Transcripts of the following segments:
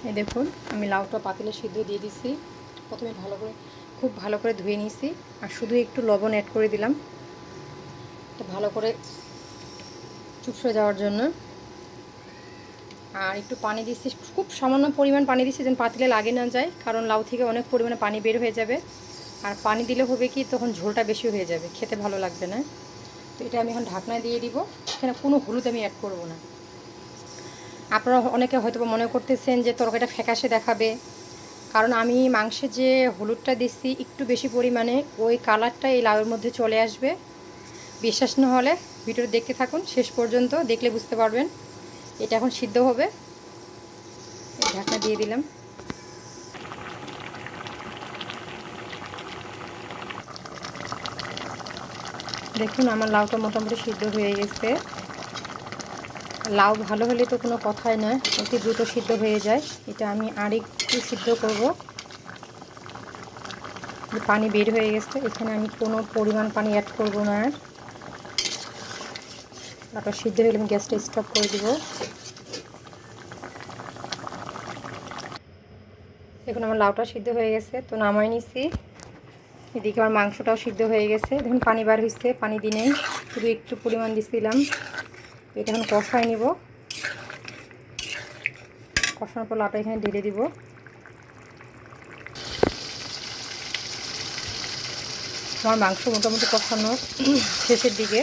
এই দেখুন আমি লাউটা পাতিলে সিদ্ধ দিয়ে দিছি। প্রথমে খুব ভালো করে ধুয়ে নিয়েছি আর শুধু একটু লবণ অ্যাড করে দিলাম এটা ভালো করে চুপসে যাওয়ার জন্য। আর একটু পানি দিচ্ছি, খুব সামান্য পরিমাণ পানি দিচ্ছি যেন পাতিলে লাগে না যায়, কারণ লাউ থেকে অনেক পরিমাণে পানি বের হয়ে যাবে। আর পানি দিলে হবে কি তখন ঝোলটা বেশি হয়ে যাবে, খেতে ভালো লাগবে না। তো এটা আমি এখন ঢাকনায় দিয়ে দিব। এখানে কোনো হলুদ আমি অ্যাড করব না। আপনারা অনেকে হয়তো মনে করতেছেন যে তরকারিটা ফ্যাকাশে দেখাবে, কারণ আমি মাংসে যে হলুদটা দিচ্ছি একটু বেশি পরিমাণে, ওই কালারটা এই লাউয়ের মধ্যে চলে আসবে। বিশ্বাস না হলে ভিডিওটা দেখতে থাকুন শেষ পর্যন্ত, দেখলে বুঝতে পারবেন। এটা এখন সিদ্ধ হবে, ঢাকনা দিয়ে দিলাম। দেখুন আমার লাউটা মোটামুটি সিদ্ধ হয়ে গেছে। লাউ ভালো হলে তো কোনো কথাই নয়, অতি দ্রুত সিদ্ধ হয়ে যায়। এটা আমি আরেকটু সিদ্ধ করব। পানি বের হয়ে গেছে, এখানে আমি কোনো পরিমাণ পানি অ্যাড করব না। আর লাউটা সিদ্ধ হলে আমি গ্যাসটা স্টপ করে দিব। দেখুন আমার লাউটা সিদ্ধ হয়ে গেছে, তো নামাই নিছি। এদিকে আমার মাংসটাও সিদ্ধ হয়ে গেছে। দেখুন পানি বার হয়েছে, পানি দিনেই শুধু একটু পরিমাণ দিছিলাম। এটা এখন কষাই নিব। কষানোর পর লাউটা এখানে ঢেলে দিব। আমার মাংস মোটামুটি কষানো শেষের দিকে,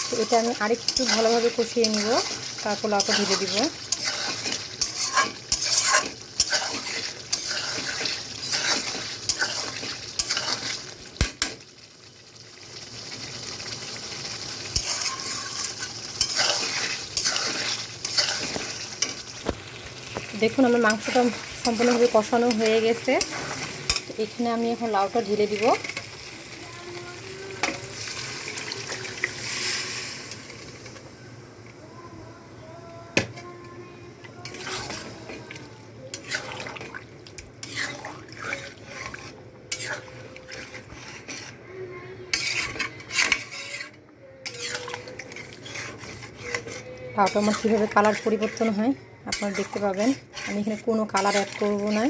তো এটা আমি আরেকটু ভালোভাবে কষিয়ে নিব, তারপর লাউটা ঢেলে দিব। দেখুন আমার মাংসটা সম্পূর্ণভাবে কষানো হয়ে গেছে। তো এখানে আমি এখন লাউটা ঢেলে দিব। লাউটা আমার কীভাবে কালার পরিবর্তন হয় আপনারা দেখতে পাবেন। আমি এখানে কোনো কালার অ্যাড করব না,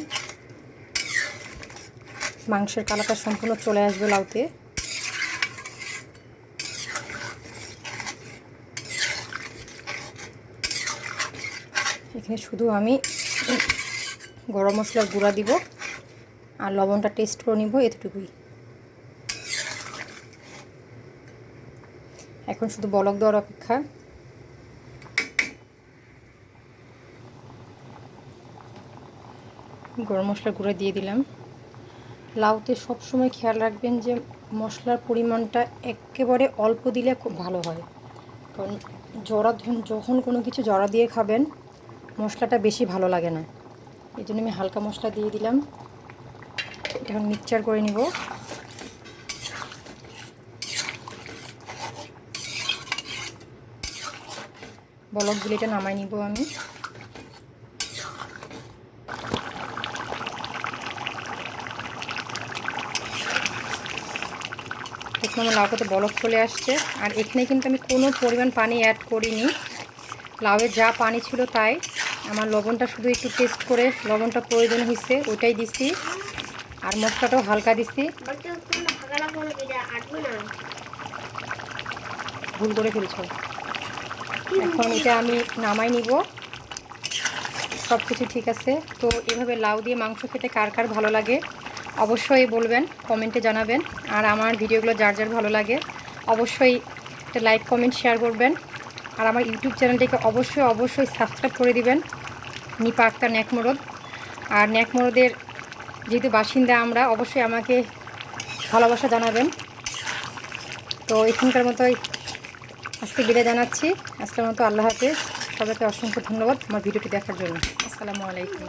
মাংসের কালারটা সম্পূর্ণ চলে আসবে লাউতে। এখানে শুধু আমি গরম মশলার গুঁড়া দিব আর লবণটা টেস্ট করে নিব, এতটুকুই। এখন শুধু বলক দেওয়ার অপেক্ষা। গরম মশলার গুঁড়া দিয়ে দিলাম। লাউতে সবসময় খেয়াল রাখবেন যে মশলার পরিমাণটা একেবারে অল্প দিলে খুব ভালো হয়, কারণ যখন কোনো কিছু জড়া দিয়ে খাবেন মশলাটা বেশি ভালো লাগে না। এই জন্য আমি হালকা মশলা দিয়ে দিলাম। এটা এখন মিক্সচার করে নিব। বলক দিলে এটা নামাই নিব আমি। এখন আমার লাউটাতে বলক চলে আসছে। আর এখানে কিন্তু আমি কোনো পরিমাণ পানি অ্যাড করিনি, লাউয়ের যা পানি ছিল তাই। আমার লবণটা শুধু একটু টেস্ট করে লবণটা প্রয়োজন হয়েছে ওইটাই দিছি, আর মশলাটাও হালকা দিছি। ভুল করে ফেলছ। এখন এটা আমি নামাই নিব। সব কিছু ঠিক আছে। তো এভাবে লাউ দিয়ে মাংস খেতে কার কার ভালো লাগে অবশ্যই বলবেন, কমেন্টে জানাবেন। আর আমার ভিডিওগুলো যার যার ভালো লাগে অবশ্যই একটা লাইক কমেন্ট শেয়ার করবেন। আর আমার ইউটিউব চ্যানেলটিকে অবশ্যই সাবস্ক্রাইব করে দিবেন, নিপা আক্তার ন্যাকমরদ। আর ন্যাকমরদের যেহেতু বাসিন্দা আমরা, অবশ্যই আমাকে ভালোবাসা জানাবেন। তো এখানকার মতোই আজকে বিদায় জানাচ্ছি। আজকের মতো আল্লাহ হাফেজ। সবাইকে অসংখ্য ধন্যবাদ আমার ভিডিওটি দেখার জন্য। আসসালামু আলাইকুম।